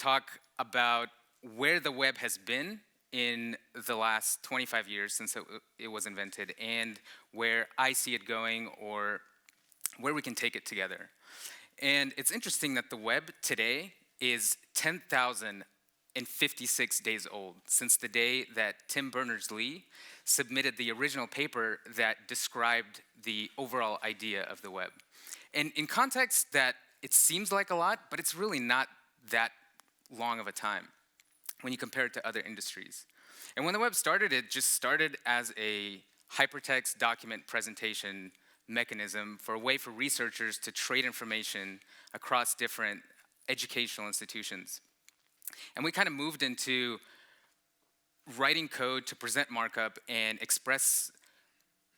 talk about where the web has been in the last 25 years since it was invented, and where I see it going, or where we can take it together. And it's interesting that the web today is 10,056 days old, since the day that Tim Berners-Lee submitted the original paper that described the overall idea of the web. And in context, that it seems like a lot, but it's really not that long of a time when you compare it to other industries. And when the web started, it just started as a hypertext document presentation mechanism for a way for researchers to trade information across different educational institutions. And we kind of moved into writing code to present markup and express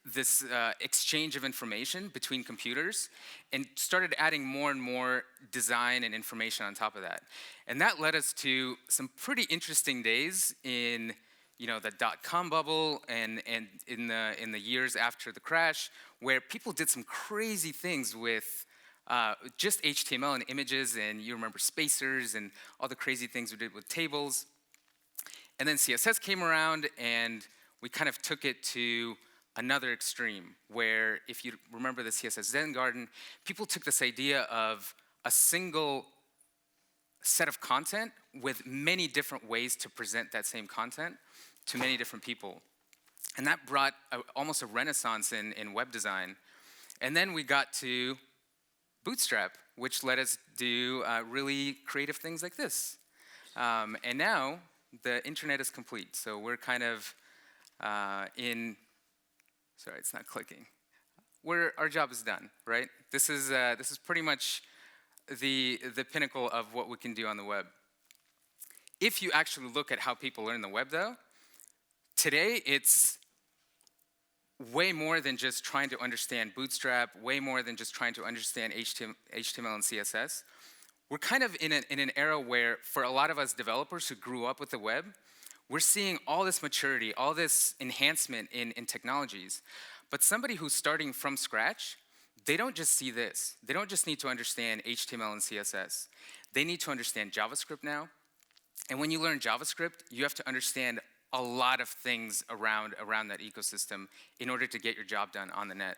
this exchange of information between computers, and started adding more and more design and information on top of that. And that led us to some pretty interesting days in the dot-com bubble and in the years after the crash, where people did some crazy things with just HTML and images, and you remember spacers and all the crazy things we did with tables. And then CSS came around, and we kind of took it to another extreme, where if you remember the CSS Zen Garden, people took this idea of a single set of content with many different ways to present that same content to many different people. And that brought almost a renaissance in web design. And then we got to Bootstrap, which let us do really creative things like this. And now the internet is complete. So we're kind of sorry, it's not clicking. Our job is done, right? This is pretty much the pinnacle of what we can do on the web. If you actually look at how people learn the web, though, today it's way more than just trying to understand Bootstrap, way more than just trying to understand HTML and CSS. We're kind of in an era where, for a lot of us developers who grew up with the web, we're seeing all this maturity, all this enhancement in technologies. But somebody who's starting from scratch, they don't just see this. They don't just need to understand HTML and CSS. They need to understand JavaScript now. And when you learn JavaScript, you have to understand a lot of things around that ecosystem in order to get your job done on the net.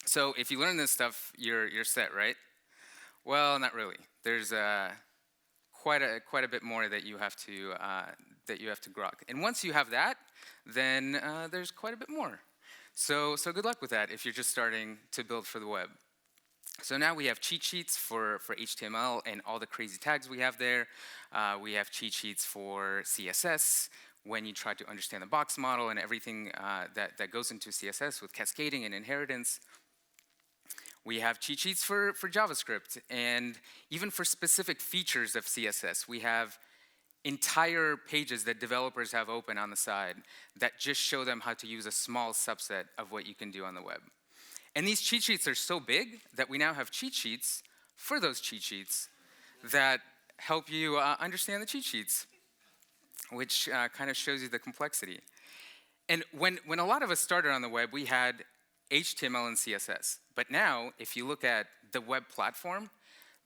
So if you learn this stuff, you're set, right? Well, not really. There's quite a bit more that you have to grok. And once you have that, then there's quite a bit more. So good luck with that if you're just starting to build for the web. So now we have cheat sheets for HTML and all the crazy tags we have there. We have cheat sheets for CSS when you try to understand the box model and everything that goes into CSS with cascading and inheritance. We have cheat sheets for JavaScript, and even for specific features of CSS. We have entire pages that developers have open on the side that just show them how to use a small subset of what you can do on the web. And these cheat sheets are so big that we now have cheat sheets for those cheat sheets that help you understand the cheat sheets, which kind of shows you the complexity. And when a lot of us started on the web, we had HTML and CSS. But now, if you look at the web platform,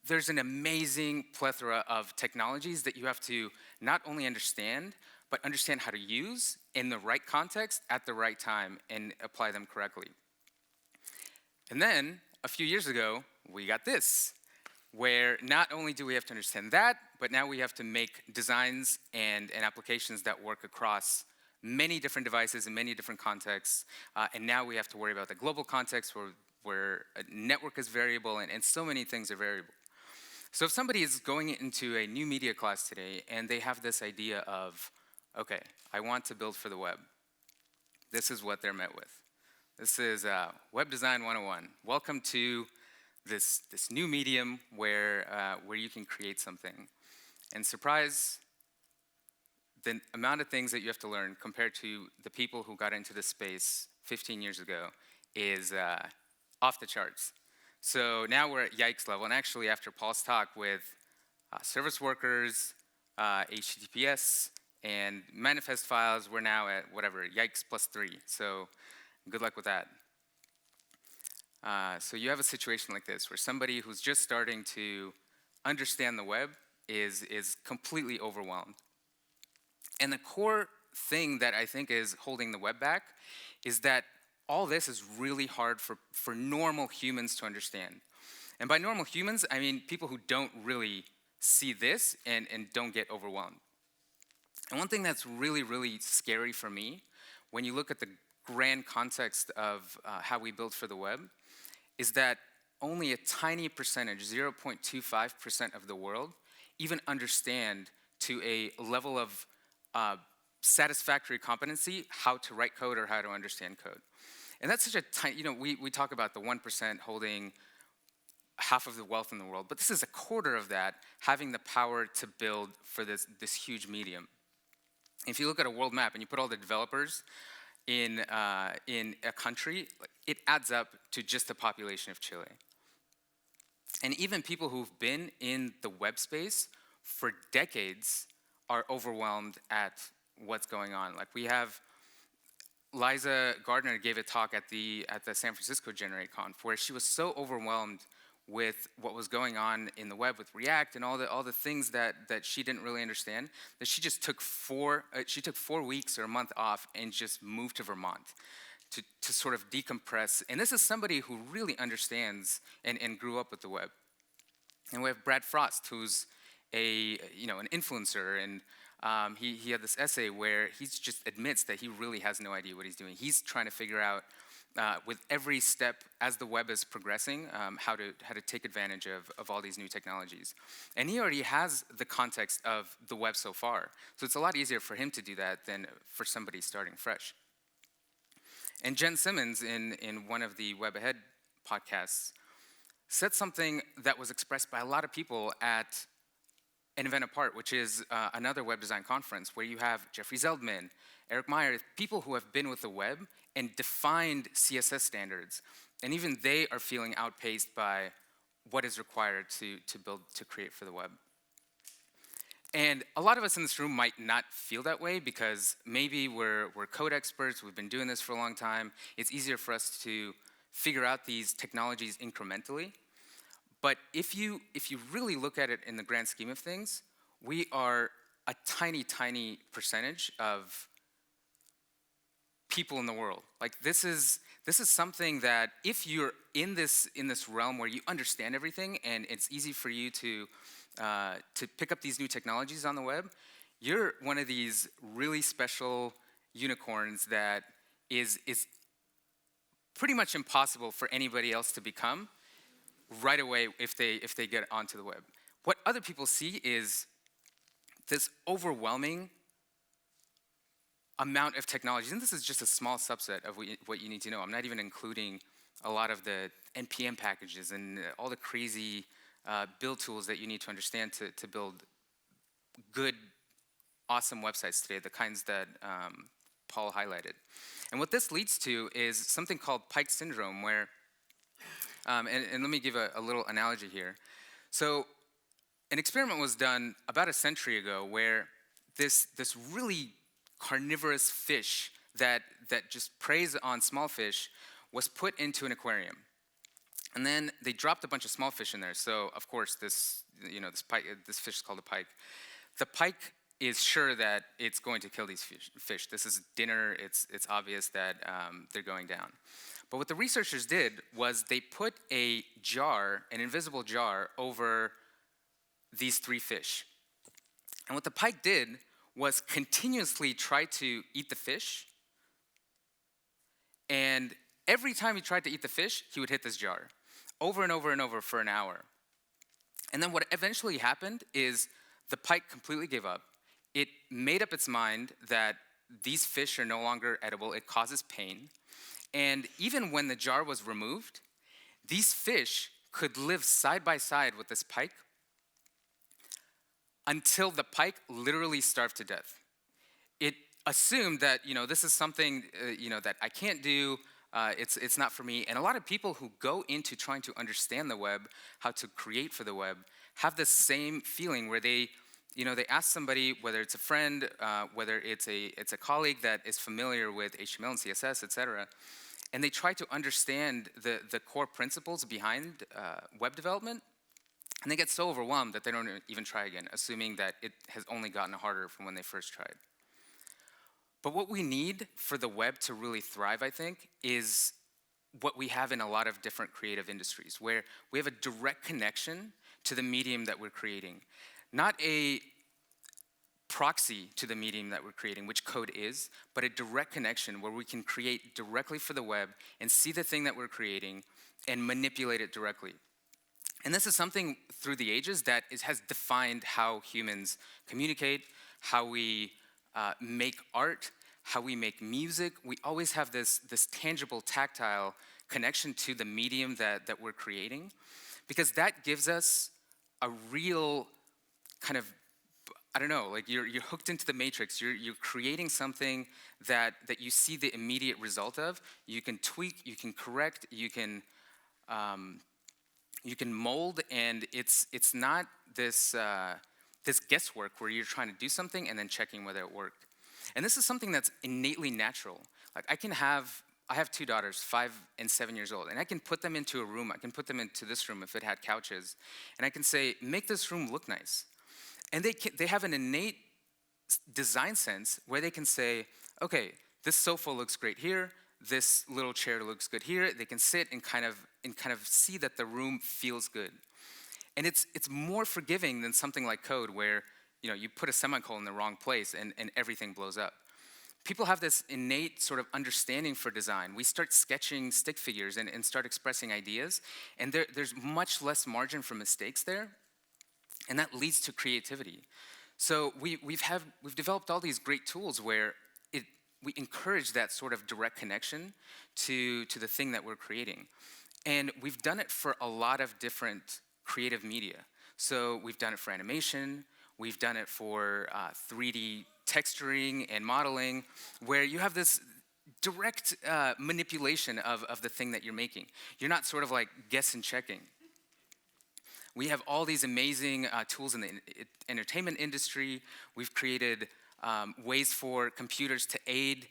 there's an amazing plethora of technologies that you have to not only understand, but understand how to use in the right context at the right time and apply them correctly. And then, a few years ago, we got this, where not only do we have to understand that, but now we have to make designs and applications that work across many different devices in many different contexts. And now we have to worry about the global context where a network is variable and so many things are variable. So if somebody is going into a new media class today and they have this idea of, okay, I want to build for the web, this is what they're met with. This is Web Design 101. Welcome to this new medium where you can create something. And surprise, the amount of things that you have to learn compared to the people who got into this space 15 years ago is off the charts. So now we're at yikes level, and actually after Paul's talk with service workers, HTTPS, and manifest files, we're now at whatever, yikes +3. So good luck with that. So you have a situation like this, where somebody who's just starting to understand the web is completely overwhelmed. And the core thing that I think is holding the web back is that all this is really hard for normal humans to understand. And by normal humans, I mean people who don't really see this and don't get overwhelmed. And one thing that's really, really scary for me, when you look at the grand context of how we build for the web, is that only a tiny percentage, 0.25% of the world, even understand to a level of satisfactory competency how to write code or how to understand code. And that's such a tiny, we talk about the 1% holding half of the wealth in the world, but this is a quarter of that having the power to build for this huge medium. If you look at a world map and you put all the developers in a country, it adds up to just the population of Chile. And even people who've been in the web space for decades are overwhelmed at what's going on. Like we have Liza Gardner gave a talk at the San Francisco Generate Conf where she was so overwhelmed with what was going on in the web with React and all the things that she didn't really understand, that she just took 4 weeks or a month off and just moved to Vermont to sort of decompress. And this is somebody who really understands and grew up with the web. And we have Brad Frost, who's an influencer, and he had this essay where he just admits that he really has no idea what he's doing. He's trying to figure out with every step as the web is progressing, how to take advantage of all these new technologies. And he already has the context of the web so far. So it's a lot easier for him to do that than for somebody starting fresh. And Jen Simmons, in one of the Web Ahead podcasts, said something that was expressed by a lot of people at an event apart, which is another web design conference where you have Jeffrey Zeldman, Eric Meyer, people who have been with the web and defined CSS standards. And even they are feeling outpaced by what is required to create for the web. And a lot of us in this room might not feel that way because maybe we're code experts, we've been doing this for a long time. It's easier for us to figure out these technologies incrementally. But if you really look at it in the grand scheme of things, we are a tiny, tiny percentage of people in the world. Like this is something that if you're in this realm where you understand everything and it's easy for you to pick up these new technologies on the web, you're one of these really special unicorns that is pretty much impossible for anybody else to become right away if they get onto the web. What other people see is this overwhelming amount of technologies, and this is just a small subset of what you need to know. I'm not even including a lot of the NPM packages and all the crazy build tools that you need to understand to build good, awesome websites today, the kinds that Paul highlighted. And what this leads to is something called Pike syndrome, where, and let me give a little analogy here. So an experiment was done about a century ago where this really carnivorous fish that just preys on small fish was put into an aquarium. And then they dropped a bunch of small fish in there. So of course this fish is called a pike. The pike is sure that it's going to kill these fish. This is dinner. It's obvious that they're going down. But what the researchers did was they put an invisible jar over these 3 fish. And what the pike did was continuously try to eat the fish. And every time he tried to eat the fish, he would hit this jar over and over and over for an hour. And then what eventually happened is the pike completely gave up. It made up its mind that these fish are no longer edible. It causes pain. And even when the jar was removed, these fish could live side by side with this pike until the pike literally starved to death. It assumed that, this is something, that I can't do, it's not for me. And a lot of people who go into trying to understand the web, how to create for the web, have this same feeling where they ask somebody, whether it's a friend, whether it's a colleague that is familiar with HTML and CSS, et cetera, and they try to understand the core principles behind web development, And they get so overwhelmed that they don't even try again, assuming that it has only gotten harder from when they first tried. But what we need for the web to really thrive, I think, is what we have in a lot of different creative industries, where we have a direct connection to the medium that we're creating. Not a proxy to the medium that we're creating, which code is, but a direct connection where we can create directly for the web and see the thing that we're creating and manipulate it directly. And this is something through the ages that has defined how humans communicate, how we make art, how we make music. We always have this tangible, tactile connection to the medium that we're creating, because that gives us a real kind of, I don't know, like you're hooked into the matrix. You're creating something that you see the immediate result of. You can tweak, you can correct, you can mold, and it's not this this guesswork where you're trying to do something and then checking whether it worked. And this is something that's innately natural. Like I have two daughters, 5 and 7 years old, and I can put them into a room. I can put them into this room if it had couches, and I can say, make this room look nice. And they have an innate design sense where they can say, okay, this sofa looks great here, this little chair looks good here. They can sit and kind of see that the room feels good. And it's more forgiving than something like code where you put a semicolon in the wrong place and everything blows up. People have this innate sort of understanding for design. We start sketching stick figures and start expressing ideas, and there's much less margin for mistakes there, and that leads to creativity. So we've developed all these great tools where we encourage that sort of direct connection to the thing that we're creating. And we've done it for a lot of different creative media. So we've done it for animation, we've done it for 3D texturing and modeling, where you have this direct manipulation of the thing that you're making. You're not sort of like guess and checking. We have all these amazing tools in the entertainment industry. We've created ways for computers to aid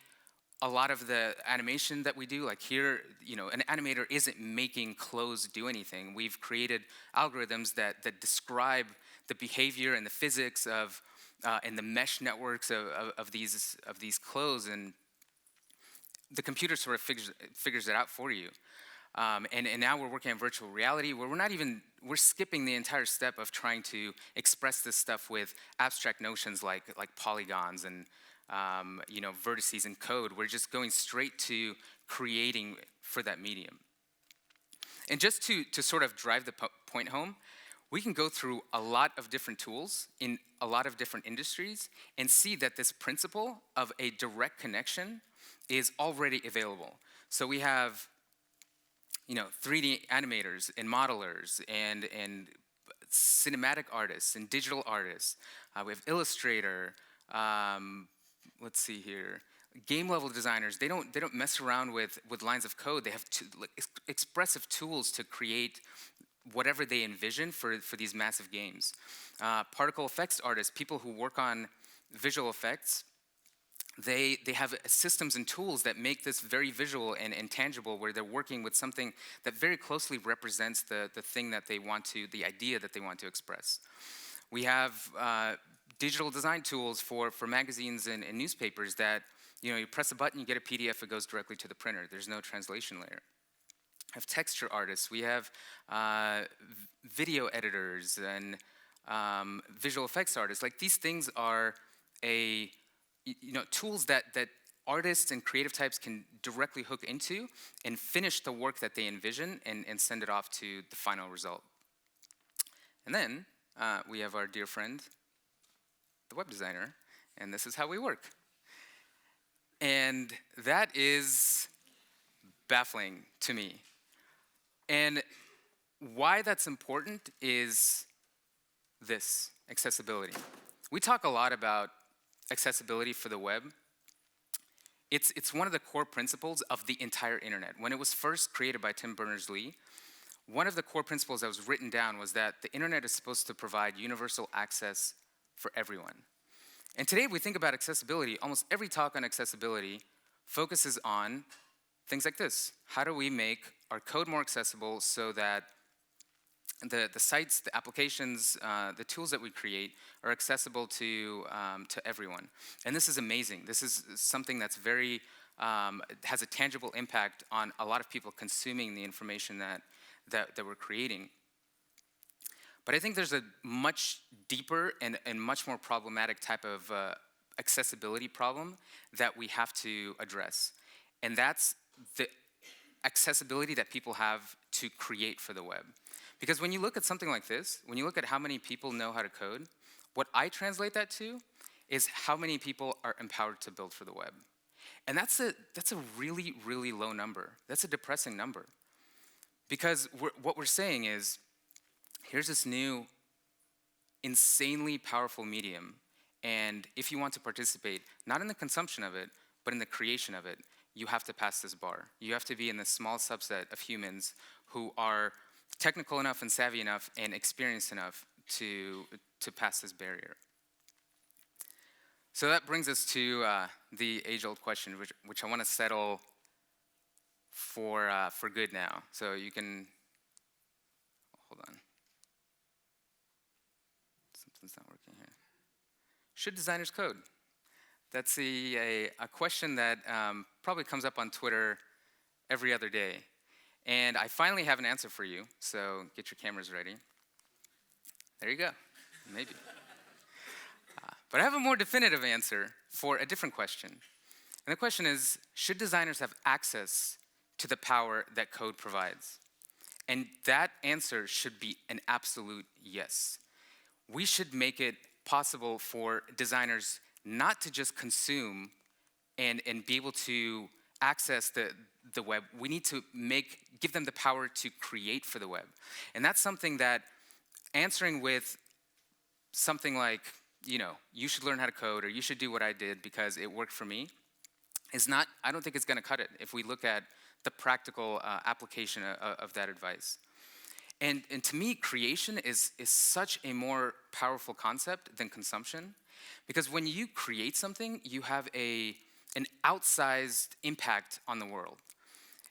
a lot of the animation that we do. Like here, an animator isn't making clothes do anything. We've created algorithms that describe the behavior and the physics of and the mesh networks of these clothes, and the computer sort of figures it out for you. And now we're working on virtual reality, where we're skipping the entire step of trying to express this stuff with abstract notions like polygons and vertices in code. We're just going straight to creating for that medium. And just to sort of drive the point home, we can go through a lot of different tools in a lot of different industries and see that this principle of a direct connection is already available. So we have 3D animators and modelers and cinematic artists and digital artists. We have Illustrator. Let's see here. Game level designers. They don't mess around with lines of code. They have expressive tools to create whatever they envision for these massive games. Particle effects artists, people who work on visual effects. They have systems and tools that make this very visual and tangible, where they're working with something that very closely represents the thing that they want to, the idea that they want to express. We have digital design tools for magazines and newspapers that, you press a button, you get a PDF, it goes directly to the printer. There's no translation layer. We have texture artists. We have video editors and visual effects artists. Like, these things are tools that artists and creative types can directly hook into and finish the work that they envision and send it off to the final result. And then we have our dear friend, the web designer, and this is how we work. And that is baffling to me. And why that's important is this: accessibility. We talk a lot about accessibility for the web. It's one of the core principles of the entire internet. When it was first created by Tim Berners-Lee, one of the core principles that was written down was that the internet is supposed to provide universal access for everyone. And today we think about accessibility, almost every talk on accessibility focuses on things like this. How do we make our code more accessible so that the sites, the applications, the tools that we create are accessible to everyone. And this is amazing. This is something that's very, has a tangible impact on a lot of people consuming the information that we're creating. But I think there's a much deeper and much more problematic type of accessibility problem that we have to address. And that's the accessibility that people have to create for the web. Because when you look at something like this, when you look at how many people know how to code, what I translate that to is how many people are empowered to build for the web. And that's a really, really low number. That's a depressing number. Because what we're saying is, here's this new, insanely powerful medium, and if you want to participate, not in the consumption of it, but in the creation of it, you have to pass this bar. You have to be in this small subset of humans who are technical enough and savvy enough and experienced enough to pass this barrier. So that brings us to the age-old question, which I want to settle for good now. So you can, hold on. Something's not working here. Should designers code? That's a question that probably comes up on Twitter every other day. And I finally have an answer for you, so get your cameras ready. There you go, maybe. But I have a more definitive answer for a different question. And the question is, should designers have access to the power that code provides? And that answer should be an absolute yes. We should make it possible for designers not to just consume and be able to access the web. We need to give them the power to create for the web. And that's something that answering with something like, you should learn how to code, or you should do what I did because it worked for me, I don't think it's gonna cut it if we look at the practical application of that advice. And to me, creation is such a more powerful concept than consumption, because when you create something, you have an outsized impact on the world.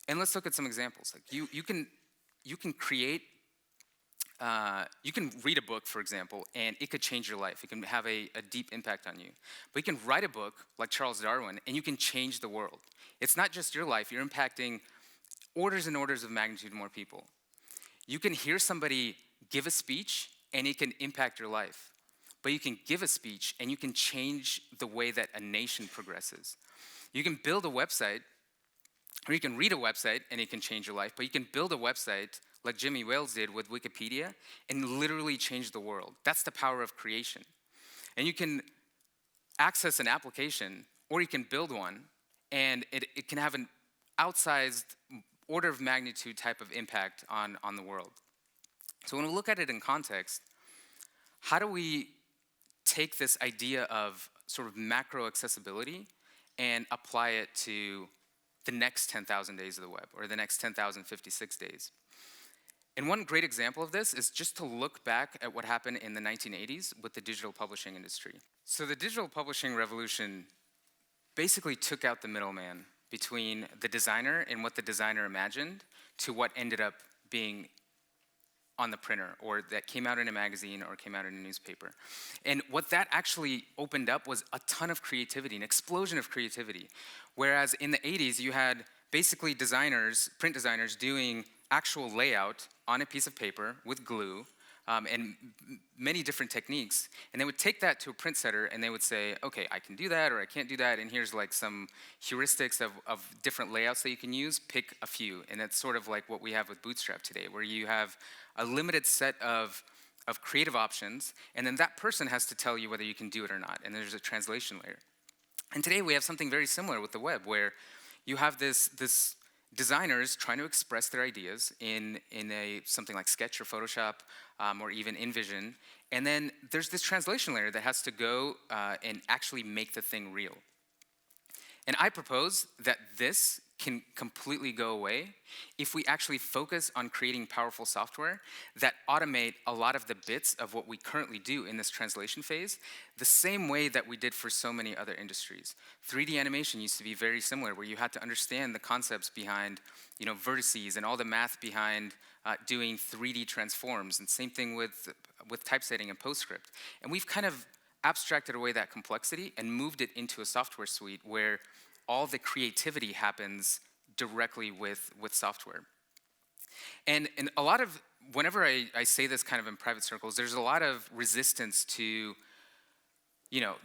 And let's look at some examples. Like you can create, you can read a book, for example, and it could change your life. It can have a deep impact on you. But you can write a book like Charles Darwin, and you can change the world. It's not just your life. You're impacting orders and orders of magnitude more people. You can hear somebody give a speech, and it can impact your life. But you can give a speech, and you can change the way that a nation progresses. You can build a website, or you can read a website, and it can change your life. But you can build a website like Jimmy Wales did with Wikipedia and literally change the world. That's the power of creation. And you can access an application, or you can build one, and it can have an outsized order of magnitude type of impact on the world. So when we look at it in context, how do we take this idea of sort of macro accessibility and apply it to the next 10,000 days of the web, or the next 10,056 days? And one great example of this is just to look back at what happened in the 1980s with the digital publishing industry. So the digital publishing revolution basically took out the middleman between the designer and what the designer imagined to what ended up being on the printer, or that came out in a magazine or came out in a newspaper. And what that actually opened up was a ton of creativity, an explosion of creativity. Whereas in the 80s, you had basically designers, print designers, doing actual layout on a piece of paper with glue, and many different techniques. And they would take that to a print setter and they would say, okay, I can do that or I can't do that, and here's like some heuristics of different layouts that you can use, pick a few. And that's sort of like what we have with Bootstrap today, where you have a limited set of creative options, and then that person has to tell you whether you can do it or not, and there's a translation layer. And today we have something very similar with the web, where you have this designers trying to express their ideas in something like Sketch or Photoshop, or even InVision, and then there's this translation layer that has to go and actually make the thing real. And I propose that this can completely go away if we actually focus on creating powerful software that automate a lot of the bits of what we currently do in this translation phase, the same way that we did for so many other industries. 3D animation used to be very similar, where you had to understand the concepts behind, vertices and all the math behind doing 3D transforms, and same thing with typesetting and PostScript. And we've kind of abstracted away that complexity and moved it into a software suite where all the creativity happens directly with software. And a lot of, whenever I say this kind of in private circles, there's a lot of resistance to,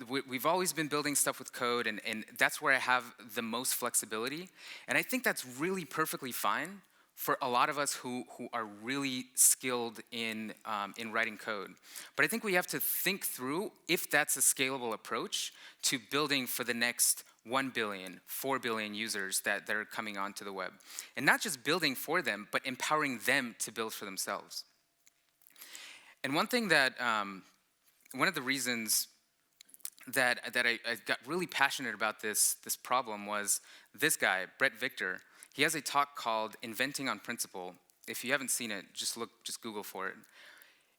we've always been building stuff with code, and that's where I have the most flexibility. And I think that's really perfectly fine for a lot of us who are really skilled in writing code. But I think we have to think through if that's a scalable approach to building for the next 1 billion, 4 billion users that are coming onto the web. And not just building for them, but empowering them to build for themselves. And one thing that, one of the reasons that I got really passionate about this problem was this guy, Brett Victor. He has a talk called Inventing on Principle. If you haven't seen it, just Google for it.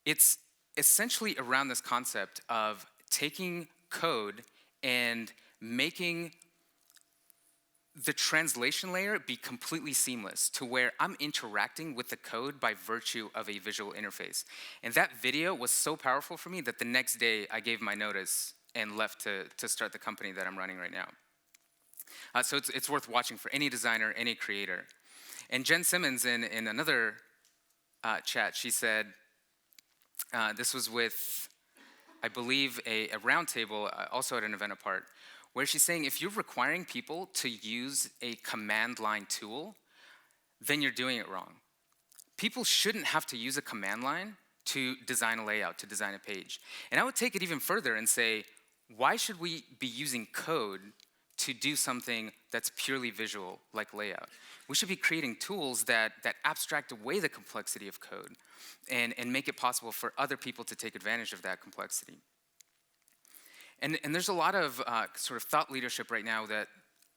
It's essentially around this concept of taking code and making the translation layer be completely seamless to where I'm interacting with the code by virtue of a visual interface. And that video was so powerful for me that the next day I gave my notice and left to start the company that I'm running right now. So it's worth watching for any designer, any creator. And Jen Simmons in another chat, she said, this was with, I believe, a roundtable, also at an event apart, where she's saying if you're requiring people to use a command line tool, then you're doing it wrong. People shouldn't have to use a command line to design a layout, to design a page. And I would take it even further and say, why should we be using code to do something that's purely visual, like layout? We should be creating tools that abstract away the complexity of code and make it possible for other people to take advantage of that complexity. And there's a lot of sort of thought leadership right now that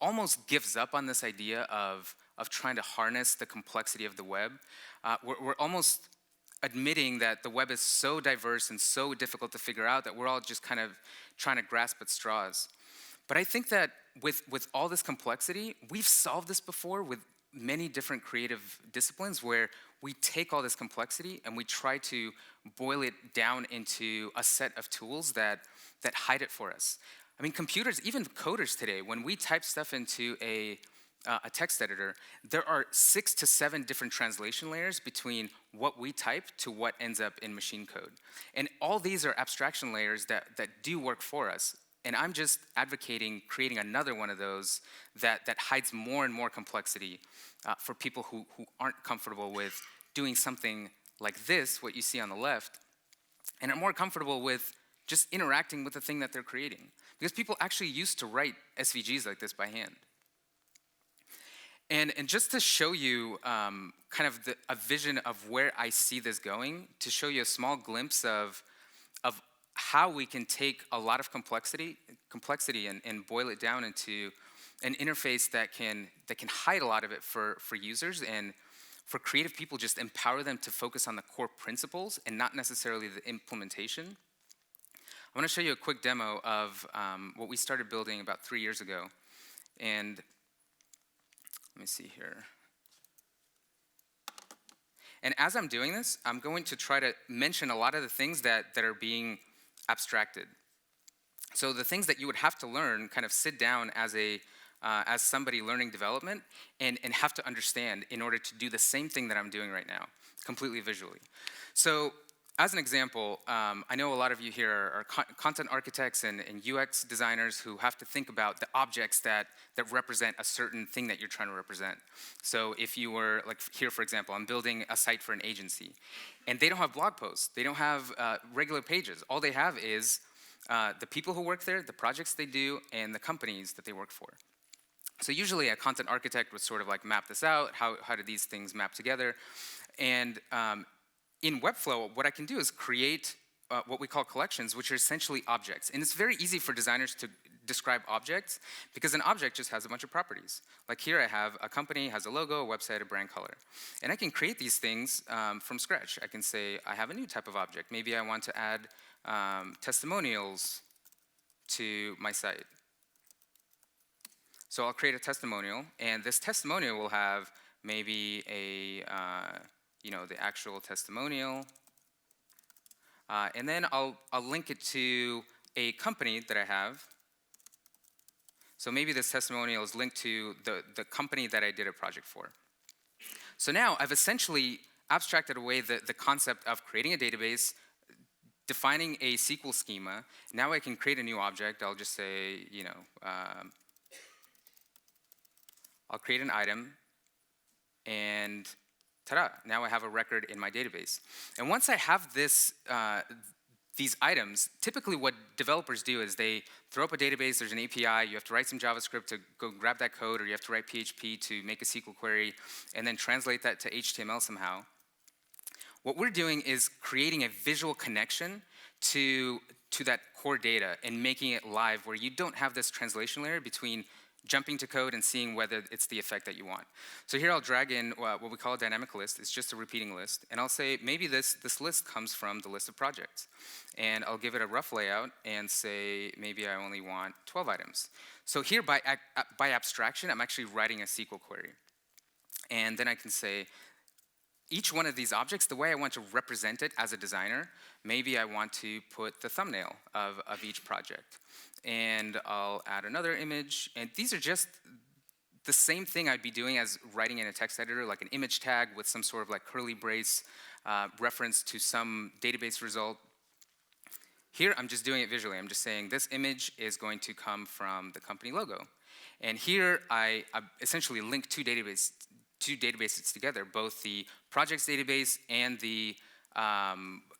almost gives up on this idea of trying to harness the complexity of the web. We're almost admitting that the web is so diverse and so difficult to figure out that we're all just kind of trying to grasp at straws. But I think that with all this complexity, we've solved this before with many different creative disciplines where we take all this complexity and we try to boil it down into a set of tools that hide it for us. I mean, computers, even coders today, when we type stuff into a text editor, there are 6 to 7 different translation layers between what we type to what ends up in machine code. And all these are abstraction layers that do work for us. And I'm just advocating creating another one of those that hides more and more complexity for people who aren't comfortable with doing something like this, what you see on the left, and are more comfortable with just interacting with the thing that they're creating. Because people actually used to write SVGs like this by hand. And just to show you kind of a vision of where I see this going, to show you a small glimpse of how we can take a lot of complexity and boil it down into an interface that can hide a lot of it for users, and for creative people, just empower them to focus on the core principles and not necessarily the implementation. I want to show you a quick demo of what we started building about 3 years ago. And let me see here. And as I'm doing this, I'm going to try to mention a lot of the things that are being abstracted. So the things that you would have to learn, kind of sit down as somebody learning development and have to understand in order to do the same thing that I'm doing right now, completely visually. So as an example, I know a lot of you here are content architects and UX designers who have to think about the objects that represent a certain thing that you're trying to represent. So if you were, like here for example, I'm building a site for an agency, and they don't have blog posts, they don't have regular pages. All they have is the people who work there, the projects they do, and the companies that they work for. So usually a content architect would sort of like map this out, how do these things map together? And in Webflow, what I can do is create what we call collections, which are essentially objects. And it's very easy for designers to describe objects because an object just has a bunch of properties. Like here I have a company, has a logo, a website, a brand color. And I can create these things from scratch. I can say I have a new type of object. Maybe I want to add testimonials to my site. So I'll create a testimonial, and this testimonial will have maybe a, the actual testimonial. And then I'll link it to a company that I have. So maybe this testimonial is linked to the company that I did a project for. So now I've essentially abstracted away the concept of creating a database, defining a SQL schema. Now I can create a new object. I'll just say, I'll create an item, and ta-da, now I have a record in my database. And once I have these items, typically what developers do is they throw up a database, there's an API, you have to write some JavaScript to go grab that code, or you have to write PHP to make a SQL query, and then translate that to HTML somehow. What we're doing is creating a visual connection to that core data and making it live, where you don't have this translation layer between jumping to code and seeing whether it's the effect that you want. So here I'll drag in what we call a dynamic list. It's just a repeating list. And I'll say, maybe this list comes from the list of projects. And I'll give it a rough layout and say, maybe I only want 12 items. So here, by abstraction, I'm actually writing a SQL query. And then I can say, each one of these objects, the way I want to represent it as a designer, maybe I want to put the thumbnail of each project. And I'll add another image. And these are just the same thing I'd be doing as writing in a text editor, like an image tag with some sort of like curly brace reference to some database result. Here, I'm just doing it visually. I'm just saying this image is going to come from the company logo. And here, I essentially link two databases together, both the projects database and the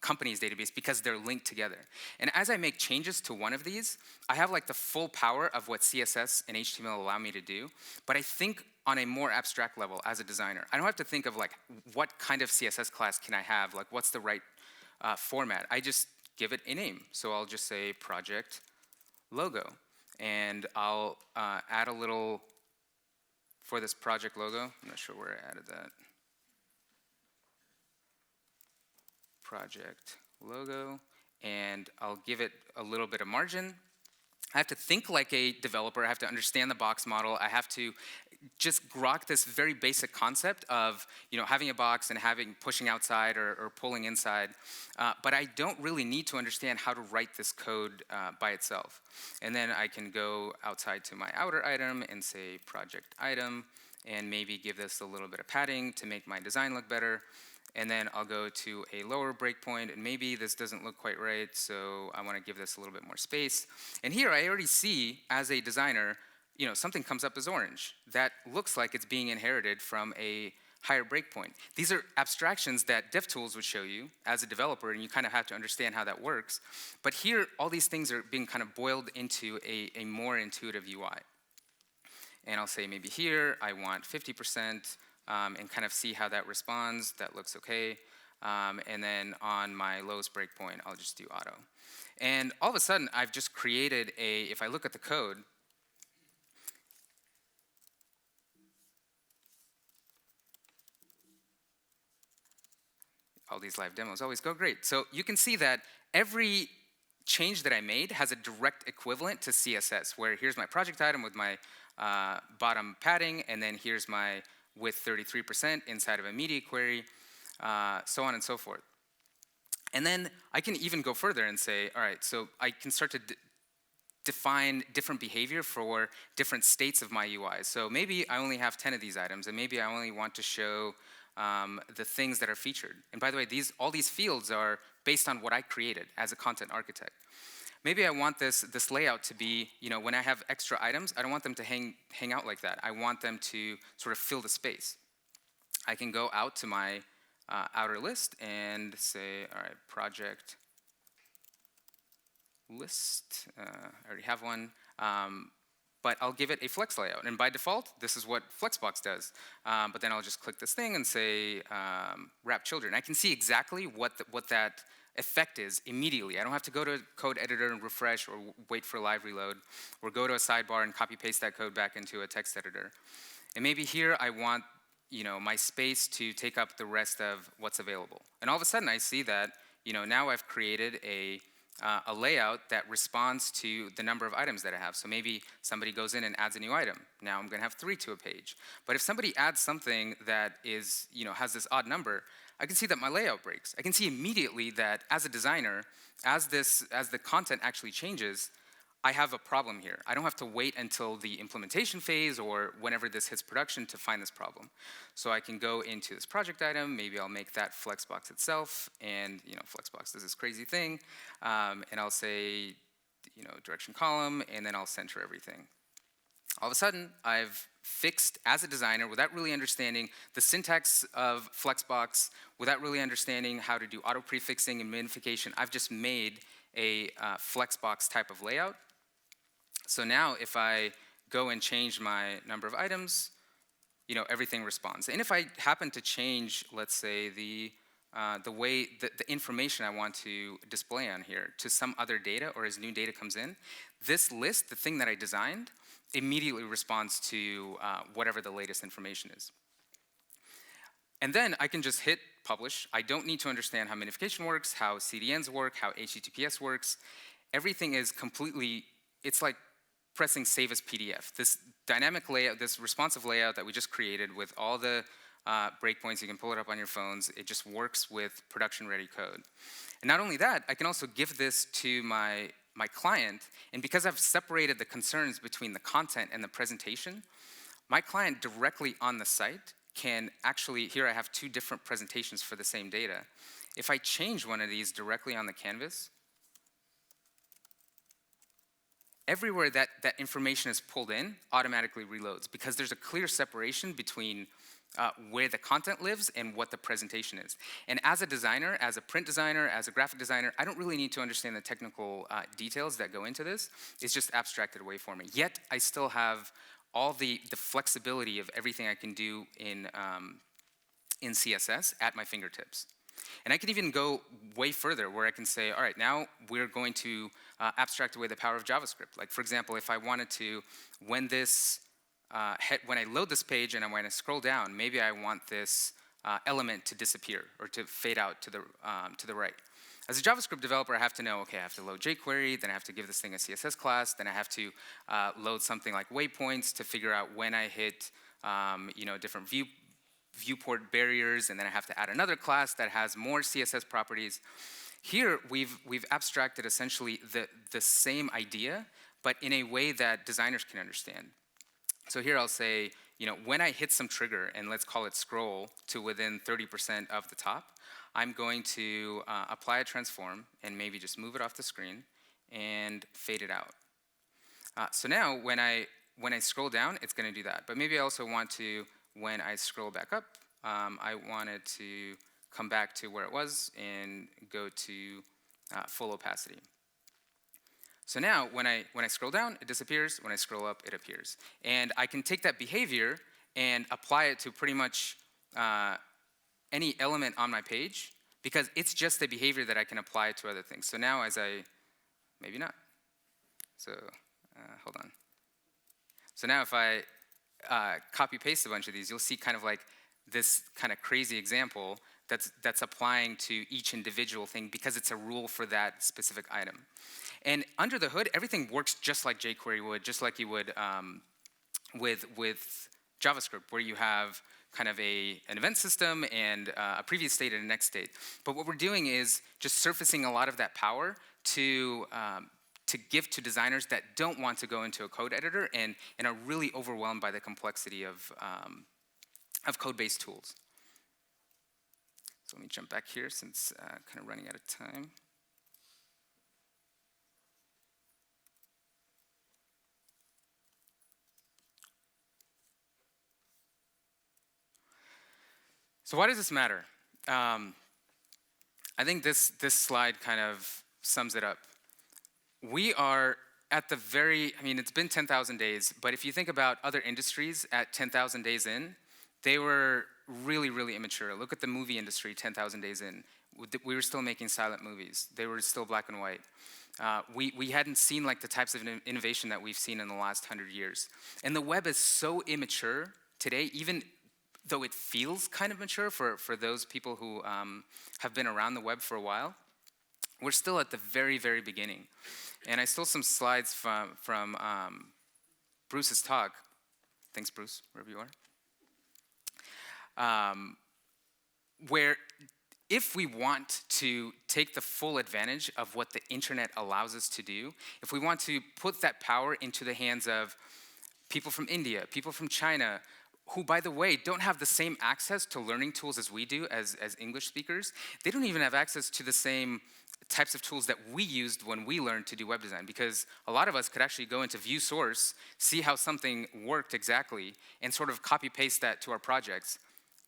company's database, because they're linked together. And as I make changes to one of these, I have like the full power of what CSS and HTML allow me to do, but I think on a more abstract level as a designer. I don't have to think of like, what kind of CSS class can I have? Like, what's the right format? I just give it a name. So I'll just say project logo. And I'll add a little for this project logo. I'm not sure where I added that. Project logo, and I'll give it a little bit of margin. I have to think like a developer. I have to understand the box model. I have to just grok this very basic concept of having a box and pushing outside or pulling inside. But I don't really need to understand how to write this code by itself. And then I can go outside to my outer item and say project item, and maybe give this a little bit of padding to make my design look better. And then I'll go to a lower breakpoint, and maybe this doesn't look quite right, so I want to give this a little bit more space. And here I already see, as a designer, something comes up as orange. That looks like it's being inherited from a higher breakpoint. These are abstractions that DevTools would show you as a developer, and you kind of have to understand how that works. But here, all these things are being kind of boiled into a more intuitive UI. And I'll say maybe here I want 50%, and kind of see how that responds. That looks okay. And then on my lowest breakpoint, I'll just do auto. And all of a sudden, I've just created if I look at the code, all these live demos always go great. So you can see that every change that I made has a direct equivalent to CSS, where here's my project item with my bottom padding, and then here's my with 33% inside of a media query, so on and so forth. And then I can even go further and say, all right, so I can start to define different behavior for different states of my UI. So maybe I only have 10 of these items, and maybe I only want to show the things that are featured. And by the way, all these fields are based on what I created as a content architect. Maybe I want this layout to be, when I have extra items, I don't want them to hang out like that. I want them to sort of fill the space. I can go out to my outer list and say, all right, project list. I already have one. But I'll give it a flex layout. And by default, this is what Flexbox does. But then I'll just click this thing and say wrap children. I can see exactly what that effect is immediately. I don't have to go to a code editor and refresh or wait for a live reload, or go to a sidebar and copy paste that code back into a text editor. And maybe here I want my space to take up the rest of what's available. And all of a sudden I see that now I've created a layout that responds to the number of items that I have. So maybe somebody goes in and adds a new item. Now I'm going to have 3 to a page. But if somebody adds something that is, has this odd number, I can see that my layout breaks. I can see immediately that as a designer, as the content actually changes, I have a problem here. I don't have to wait until the implementation phase or whenever this hits production to find this problem. So I can go into this project item, maybe I'll make that flexbox itself, and flexbox does this crazy thing, and I'll say direction column, and then I'll center everything. All of a sudden, I've fixed, as a designer, without really understanding the syntax of flexbox, without really understanding how to do auto prefixing and minification, I've just made a flexbox type of layout. So now if I go and change my number of items, everything responds. And if I happen to change, let's say, the way the information I want to display on here to some other data, or as new data comes in, this list, the thing that I designed, immediately responds to whatever the latest information is. And then I can just hit publish. I don't need to understand how minification works, how CDNs work, how HTTPS works. Everything is completely, it's like pressing save as PDF. This dynamic layout, this responsive layout that we just created with all the breakpoints, you can pull it up on your phones, it just works with production-ready code. And not only that, I can also give this to my client, and because I've separated the concerns between the content and the presentation, my client directly on the site can actually, here I have 2 different presentations for the same data. If I change one of these directly on the canvas, everywhere that information is pulled in automatically reloads, because there's a clear separation between where the content lives and what the presentation is. And as a designer, as a print designer, as a graphic designer, I don't really need to understand the technical details that go into this. It's just abstracted away for me. Yet I still have all the flexibility of everything I can do in CSS at my fingertips. And I can even go way further, where I can say, all right, now we're going to abstract away the power of JavaScript. Like, for example, if I wanted to, when I load this page and when I scroll down, maybe I want this element to disappear or to fade out to the right. As a JavaScript developer, I have to know, okay, I have to load jQuery, then I have to give this thing a CSS class, then I have to load something like waypoints to figure out when I hit different viewport barriers, and then I have to add another class that has more CSS properties. Here, we've abstracted essentially the same idea, but in a way that designers can understand. So here I'll say, when I hit some trigger, and let's call it scroll to within 30% of the top, I'm going to apply a transform and maybe just move it off the screen and fade it out. So now when I scroll down, it's going to do that. But maybe I also want to, when I scroll back up, I want it to come back to where it was and go to full opacity. So now when I scroll down, it disappears. When I scroll up, it appears. And I can take that behavior and apply it to pretty much any element on my page, because it's just a behavior that I can apply to other things. So now maybe not. So hold on. So now if I copy paste a bunch of these, you'll see kind of like this kind of crazy example that's applying to each individual thing, because it's a rule for that specific item. And under the hood, everything works just like jQuery would, just like you would with JavaScript, where you have kind of an event system and a previous state and a next state. But what we're doing is just surfacing a lot of that power to give to designers that don't want to go into a code editor and are really overwhelmed by the complexity of code-based tools. So let me jump back here, since kind of running out of time. So why does this matter? I think this slide kind of sums it up. We are at the it's been 10,000 days, but if you think about other industries at 10,000 days in, they were really, really immature. Look at the movie industry 10,000 days in. We were still making silent movies. They were still black and white. We hadn't seen like the types of innovation that we've seen in the last 100 years. And the web is so immature today, even though it feels kind of mature for those people who have been around the web for a while. We're still at the very, very beginning. And I stole some slides from Bruce's talk. Thanks, Bruce, wherever you are. Where if we want to take the full advantage of what the internet allows us to do, if we want to put that power into the hands of people from India, people from China, who, by the way, don't have the same access to learning tools as we do as English speakers, they don't even have access to the same types of tools that we used when we learned to do web design, because a lot of us could actually go into view source, see how something worked exactly, and sort of copy paste that to our projects.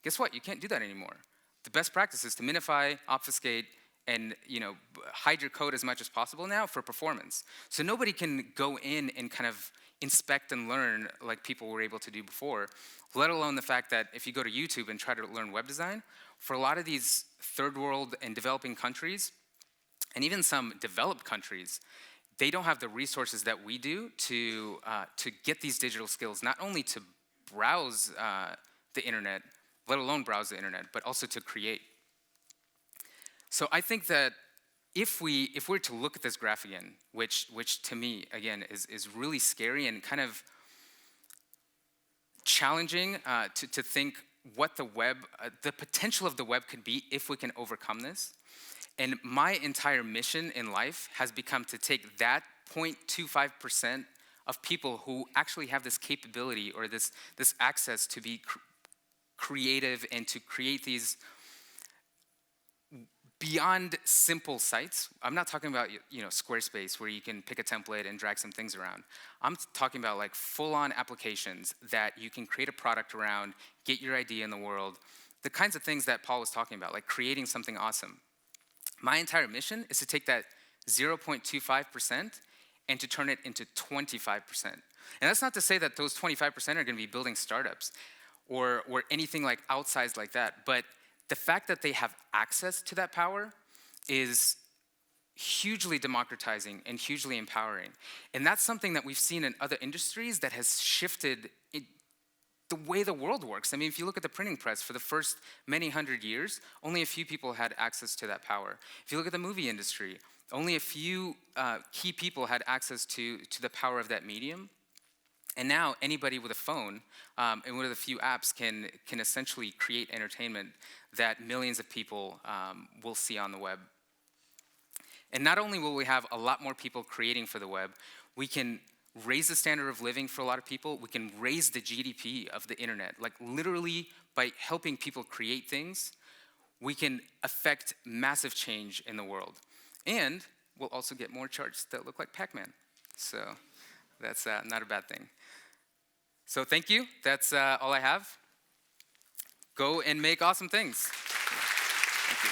Guess what? You can't do that anymore. The best practice is to minify, obfuscate, and hide your code as much as possible now for performance. So nobody can go in and kind of inspect and learn like people were able to do before, let alone the fact that if you go to YouTube and try to learn web design, for a lot of these third world and developing countries, and even some developed countries, they don't have the resources that we do to get these digital skills, not only to browse the internet, let alone browse the internet, but also to create. So I think that if we're to look at this graph again, which to me, again, is really scary and kind of challenging to think what the web, the potential of the web could be if we can overcome this. And my entire mission in life has become to take that 0.25% of people who actually have this capability or this access to be creative and to create these beyond simple sites. I'm not talking about Squarespace where you can pick a template and drag some things around. I'm talking about like full-on applications that you can create a product around, get your idea in the world, the kinds of things that Paul was talking about, like creating something awesome. My entire mission is to take that 0.25% and to turn it into 25%. And that's not to say that those 25% are going to be building startups or anything like outsized like that, but the fact that they have access to that power is hugely democratizing and hugely empowering. And that's something that we've seen in other industries that has shifted the way the world works. I mean, if you look at the printing press, for the first many hundred years, only a few people had access to that power. If you look at the movie industry, only a few key people had access to the power of that medium. And now anybody with a phone and with a few apps can essentially create entertainment that millions of people will see on the web. And not only will we have a lot more people creating for the web, we can raise the standard of living for a lot of people. We can raise the GDP of the internet. Like literally by helping people create things, we can affect massive change in the world. And we'll also get more charts that look like Pac-Man. So that's not a bad thing. So thank you. That's all I have. Go and make awesome things. Thank you.